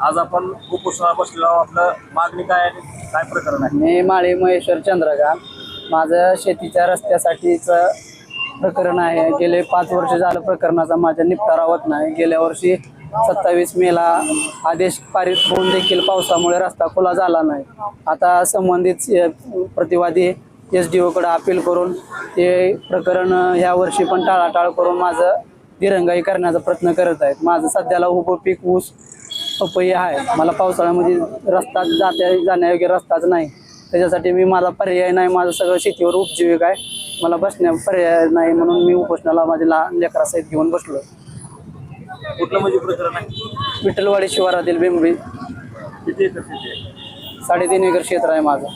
आज आपण उपोषणाला बसलेलो आहोत. आपलं मागणी काय आहे, काय प्रकरण आहे? मी माळी महेश्वर चंद्रकांत. माझं शेतीच्या रस्त्यासाठीच प्रकरण आहे. गेले 5 वर्ष झालं प्रकरणाचा माझ्या निपटारा होत नाही. गेल्या वर्षी 27 मेला आदेश पारित होऊन देखील पावसामुळे रस्ता खुला झाला नाही. आता संबंधित प्रतिवादी SDO कडे अपील करून ते प्रकरण ह्या वर्षी पण टाळाटाळ करून माझं दिरंगाई करण्याचा प्रयत्न करत आहेत. माझं सध्याला उभं पीक ऊस पपई आहे. मला पावसाळ्यामध्ये रस्ता जाण्यायोग्य रस्ताच नाही. त्याच्यासाठी माझा पर्याय नाही. माझं सगळं शेतीवर उपजीविक आहे. मला बसण्या पर्याय नाही म्हणून मी उपोषणाला माझ्या लहान लेकरासहित घेऊन बसलो. कुठलं म्हणजे प्रकरण आहे? विठ्ठलवाडी शिवारातील बेंबळी. किती एकर शेती आहे? 3.5 एकर क्षेत्र आहे माझं.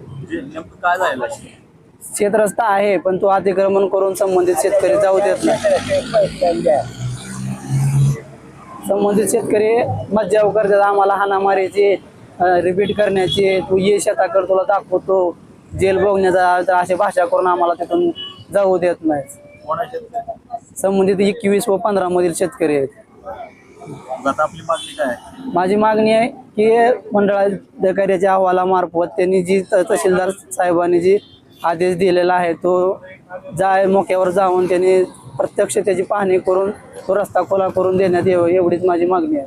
म्हणजे नेमकं काय झालं? शेत रस्ता आहे पण तो अतिक्रमण करून संबंधित शेतकरी जाऊ देत नाही. संबंधित शेतकरी मज्जाव करतात. आम्हाला हाणामारीची रिपीट करण्याची, तू ये शेताकडे तुला दाखवतो, जेल बघण्याचा अशी भाषा करून आम्हाला तिथून जाऊ देत नाही. संबंधित 21 व 15 मधील शेतकरी आहेत. आता आपली मागणी काय आहे? माझी मागणी आहे की मंडळाधिकाऱ्याच्या अहवालामार्फत त्यांनी जी तहसीलदार साहेबांनी जी आदेश दिलेला आहे तो मोक्यावर जाऊन त्यांनी प्रत्यक्ष त्याची पाहणी करून तो रस्ता खुला करून देण्यात यावा, एवढीच माझी मागणी आहे.